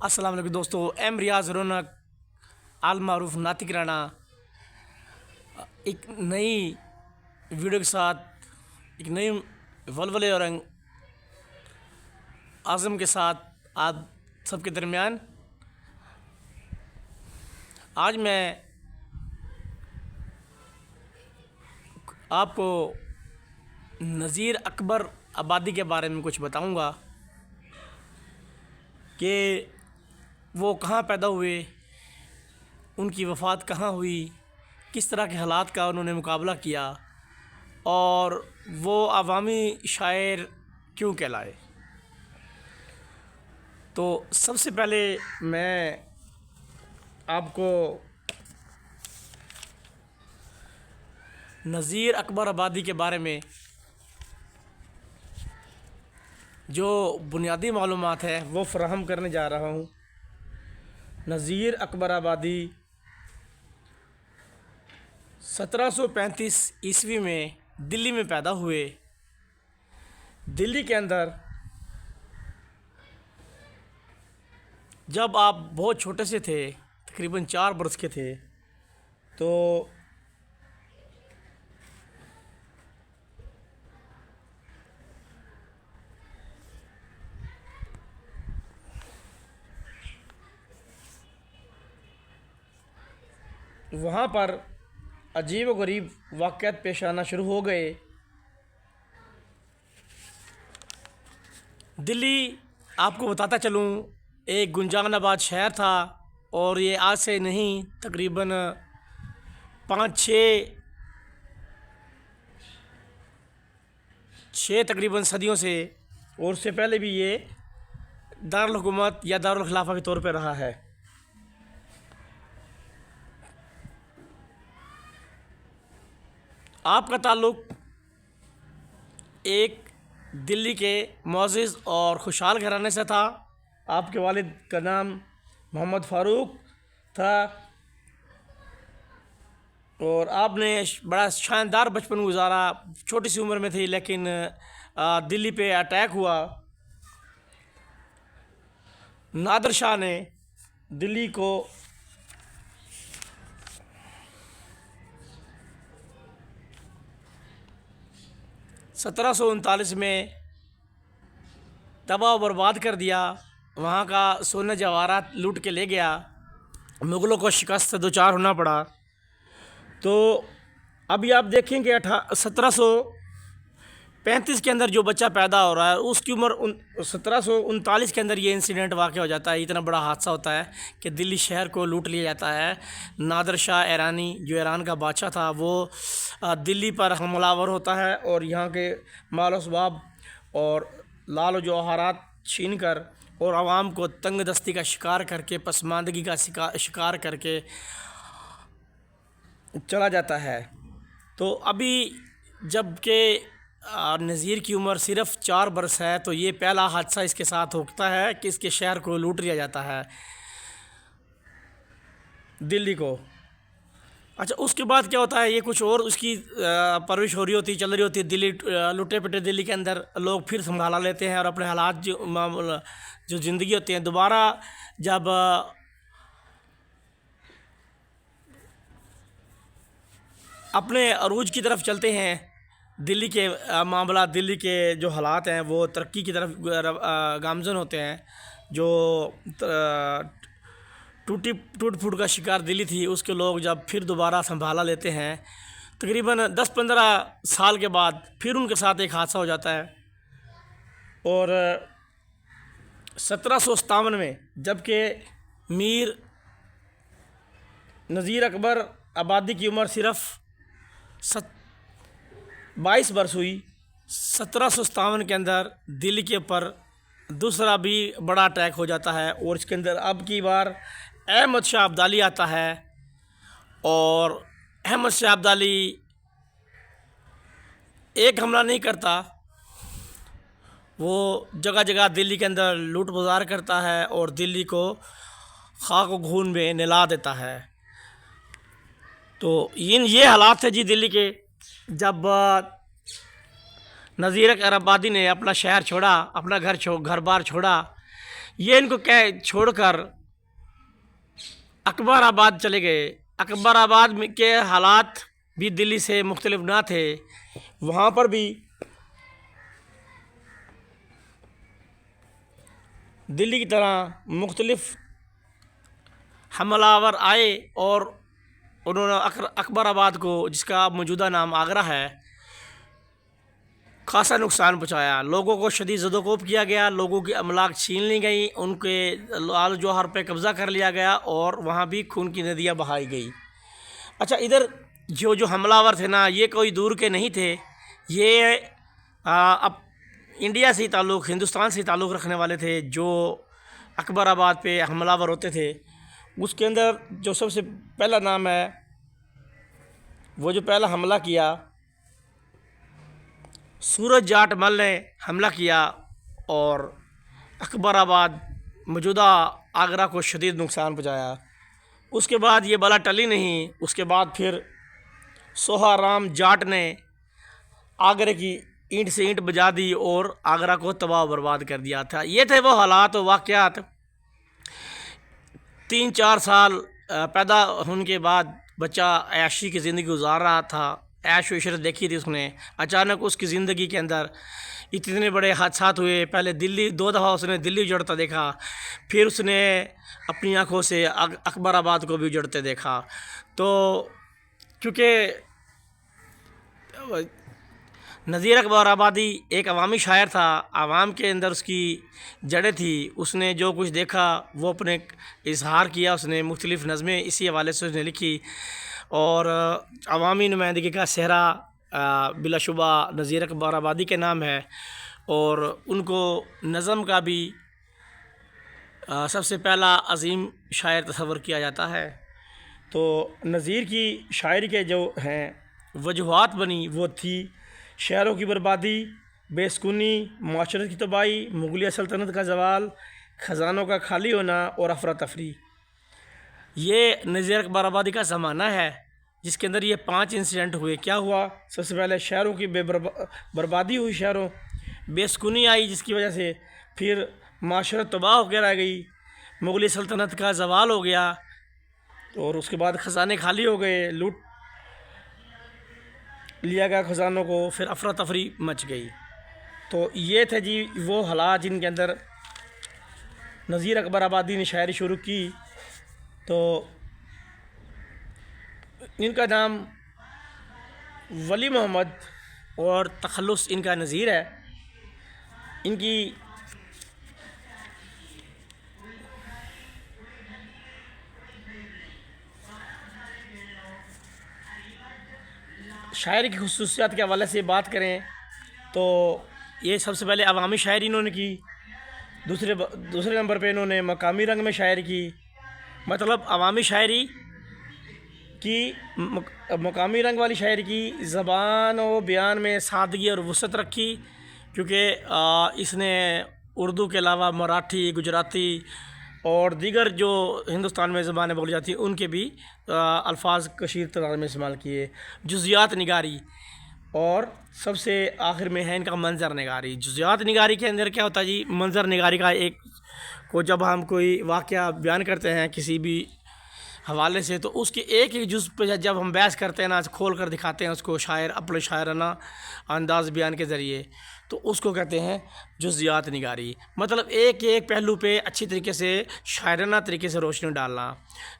अस्सलाम वालेकुम दोस्तों। एम रियाज रौनक आल मारूफ नातिक राना एक नई वीडियो के साथ, एक नई वलवले और आज़म के साथ आप सबके दरमियान आज मैं आपको नज़ीर अकबर आबादी के बारे में कुछ बताऊंगा कि वो कहाँ पैदा हुए, उनकी वफ़ात कहाँ हुई, किस तरह के हालात का उन्होंने मुकाबला किया और वो अवामी शायर क्यों कहलाए। तो सबसे पहले मैं आपको नज़ीर अकबर आबादी के बारे में जो बुनियादी मालूमात है वो फ़राहम करने जा रहा हूँ। नज़ीर अकबर आबादी 1735 ईस्वी में दिल्ली में पैदा हुए। दिल्ली के अंदर जब आप बहुत छोटे से थे, तकरीबन 4 बरस के थे, तो वहाँ पर अजीब व गरीब वाक़यात पेश आना शुरू हो गए। दिल्ली, आपको बताता चलूँ, एक गुंजान आबाद शहर था और ये आज से नहीं तकरीबन 5-6 तकरीबन सदियों से, और उससे पहले भी ये दारुल हुकूमत या दारुल खिलाफा के तौर पर रहा है। आपका ताल्लुक़ एक दिल्ली के मुअज़्ज़िज़ और खुशहाल घराने से था। आपके वालिद का नाम मोहम्मद फ़ारूक था और आपने बड़ा शानदार बचपन गुजारा। छोटी सी उम्र में थी, लेकिन दिल्ली पे अटैक हुआ। नादिर शाह ने दिल्ली को (1739) में तबाह बर्बाद कर दिया। वहाँ का सोने जवाहरात लूट के ले गया। मुग़लों को शिकस्त से दो चार होना पड़ा। तो अभी आप देखेंगे 1735 के अंदर जो बच्चा पैदा हो रहा है, उसकी उम्र 1739 के अंदर ये इंसिडेंट वाक़ हो जाता है। इतना बड़ा हादसा होता है कि दिल्ली शहर को लूट लिया जाता है। नादिर शाह ईरानी, जो ईरान का बादशाह था, वो दिल्ली पर हमलावर होता है और यहाँ के माल असबाब और लाल जवाहरात छीन कर और आवाम को तंग दस्ती का शिकार करके, पसमानदगी का शिकार करके चला जाता है। तो अभी जबकि नज़ीर की उम्र सिर्फ़ 4 बरस है, तो ये पहला हादसा इसके साथ होता है कि इसके शहर को लूट लिया जाता है, दिल्ली को। अच्छा, उसके बाद क्या होता है, ये कुछ और उसकी परवरिश हो रही होती, चल रही होती है। दिल्ली लुटे पिटे दिल्ली के अंदर लोग फिर संभाला लेते हैं और अपने हालात जो ज़िंदगी होती हैं, दोबारा जब अपने अरूज की तरफ चलते हैं, दिल्ली के मामला, दिल्ली के जो हालात हैं वो तरक्की की तरफ गामज़न होते हैं। जो टूट फूट का शिकार दिल्ली थी, उसके लोग जब फिर दोबारा संभाला लेते हैं, तकरीबन 10-15 साल के बाद फिर उनके साथ एक हादसा हो जाता है। और 1757 में जबकि मीर नज़ीर अकबर आबादी की उम्र सिर्फ़ 22 बरस हुई, 1757 के अंदर दिल्ली के ऊपर दूसरा भी बड़ा अटैक हो जाता है और इसके अंदर अब की बार अहमद शाह अब्दाली आता है। और अहमद शाह अब्दाली एक हमला नहीं करता, वो जगह जगह दिल्ली के अंदर लूट बाजार करता है और दिल्ली को खाक व खून में नहला देता है। तो ये हालात थे जी दिल्ली के। जब नज़ीर अकबर आबादी ने अपना शहर छोड़ा, अपना घर बार छोड़ा, ये इनको कह छोड़कर अकबराबाद चले गए। अकबराबाद के हालात भी दिल्ली से मुख्तलिफ ना थे। वहाँ पर भी दिल्ली की तरह मुख्तलिफ हमलावर आए और उन्होंने अकबराबाद को, जिसका मौजूदा नाम आगरा है, खासा नुकसान पहुँचाया। लोगों को शदीद ज़दोकोब किया गया, लोगों की अमलाक छीन ली गई, उनके लाल जौहर पे कब्ज़ा कर लिया गया और वहाँ भी खून की नदियाँ बहाई गई। अच्छा, इधर जो हमलावर थे ना, ये कोई दूर के नहीं थे। ये अब इंडिया से ताल्लुक़, हिंदुस्तान से ताल्लुक़ रखने वाले थे। जो अकबराबाद पे हमलावर होते थे, उसके अंदर जो सबसे पहला नाम है, वो जो पहला हमला किया, सूरज जाट मल ने हमला किया और अकबराबाद, मौजूदा आगरा को शदीद नुकसान पहुँचाया। उसके बाद ये बला टली नहीं। उसके बाद फिर सोहाराम जाट ने आगरे की ईंट से ईंट बजा दी और आगरा को तबाह बर्बाद कर दिया था। ये थे वो हालात और वाक़यात। 3-4 साल पैदा होने के बाद बच्चा ऐशी की ज़िंदगी गुजार रहा था, ऐश व इशरत देखी थी उसने। अचानक उसकी ज़िंदगी के अंदर इतने बड़े हादसात हुए। पहले दिल्ली 2 दफ़ा उसने दिल्ली उजड़ता देखा, फिर उसने अपनी आँखों से अकबराबाद को भी उजड़ते देखा। तो चूँकि नज़ीर अकबराबादी एक अवामी शायर था, आवाम के अंदर उसकी जड़ें थी, उसने जो कुछ देखा वो अपने इजहार किया। उसने मुख्तलिफ़ नज़में इसी हवाले से उसने लिखी और अवामी नुमाइंदगी का सेहरा बिलाशुबा नज़ीर अकबराबादी के नाम है। और उनको नज़म का भी सबसे पहला अजीम शायर तस्वर किया जाता है। तो नज़ीर की शायरी के जो हैं वजूहात बनी, वो थी शहरों की बर्बादी, बेसुकूनी, माशरत की तबाही, मुगलिया सल्तनत का ज़वाल, ख़जानों का खाली होना और अफरा तफरी। ये नज़ीर अकबराबादी का ज़माना है जिसके अंदर ये 5 इंसिडेंट हुए। क्या हुआ? सबसे पहले शहरों की बर्बादी हुई, शहरों बेसुकूनी आई जिसकी वजह से फिर माशरत तबाह होकर रह गई, मुगली सल्तनत का ज़वाल हो गया और उसके बाद ख़जाने खाली हो गए, लूट लिया गया ख़जानों को, फिर अफरा तफरी मच गई। तो ये थे जी वो हालात जिनके अंदर नज़ीर अकबराबादी ने शायरी शुरू की। तो इनका नाम वली मोहम्मद और तखल्लुस इनका नज़ीर है। इनकी शायरी की खुसूसियात के हवाले से बात करें तो ये सबसे पहले अवामी शायरी इन्होंने की। दूसरे नंबर पे इन्होंने मकामी रंग में शायरी की, मतलब अवामी शायरी की, मकामी रंग वाली शायरी की, ज़बान और बयान में सादगी और वसअत रखी, क्योंकि इसने उर्दू के अलावा मराठी, गुजराती और दीगर जो हिंदुस्तान में ज़बानें बोली जाती हैं उनके भी अल्फाज कशीर तादाद में इस्तेमाल किए। जुज़ियात निगारी और सबसे आखिर में है इनका मंज़र निगारी। जुज़ियात निगारी के अंदर क्या होता है जी? मंज़र निगारी का एक को जब हम कोई वाक़या बयान करते हैं किसी भी हवाले से, तो उसके एक एक जुज़ पे जब हम बहस करते हैं ना, खोल कर दिखाते हैं उसको शायर अपने शायराना अंदाज़ बयान के ज़रिए, तो उसको कहते हैं जुज़ियात निगारी। मतलब एक एक पहलू पे अच्छी तरीके से शायराना तरीके से रोशनी डालना,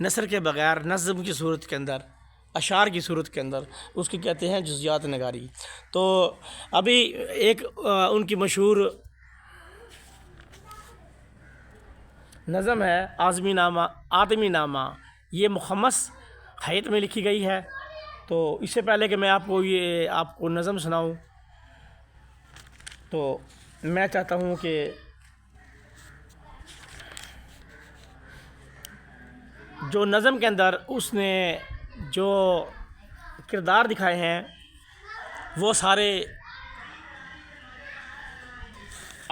नसर के बग़ैर, नज़्म की सूरत के अंदर, अशार की सूरत के अंदर, उसकी कहते हैं जुज़ियात निगारी। तो अभी एक उनकी मशहूर नज़म है आदमी नामा, ये मुखम्मस हैत में लिखी गई है। तो इससे पहले कि मैं आपको नज़म सुनाऊं, तो मैं चाहता हूं कि जो नज़म के अंदर उसने जो किरदार दिखाए हैं वो सारे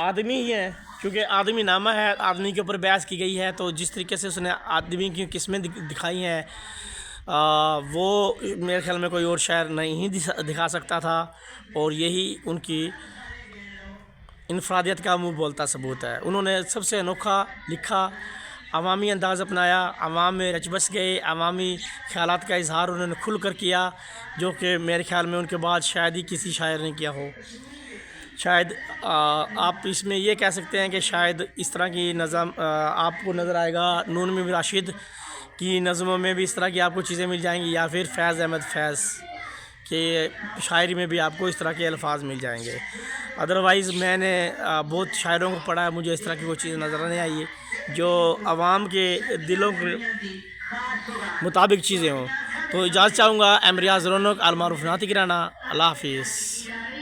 आदमी ही हैं, क्योंकि आदमी नामा है, आदमी के ऊपर बहस की गई है। तो जिस तरीके से उसने आदमी की किस्में दिखाई हैं वो मेरे ख्याल में कोई और शायर नहीं दिखा सकता था। और यही उनकी इनफरादियत का मुँह बोलता सबूत है। उन्होंने सबसे अनोखा लिखा, अवामी अंदाज़ अपनाया, अवाम में रच बस गए, अवामी ख़यालात का इज़हार उन्होंने खुल कर किया, जो कि मेरे ख़्याल में उनके बाद शायद ही किसी शायर ने किया हो। शायद आप इसमें ये कह सकते हैं कि शायद इस तरह की नज़म आपको नज़र आएगा नून में राशिद की नज़मों में भी इस तरह की आपको चीज़ें मिल जाएंगी, या फिर फैज़ अहमद फैज़ के शायरी में भी आपको इस तरह के अल्फाज मिल जाएंगे। अदरवाइज़ मैंने बहुत शायरों को पढ़ा है, मुझे इस तरह की कोई चीज़ नज़र नहीं आई है जो आवाम के दिलों के मुताबिक चीज़ें हों। तो इजाज़त चाहूँगा। एम रियाज़ रौनक, अल मारूफ नातिक राना। अल्लाह हाफिज़।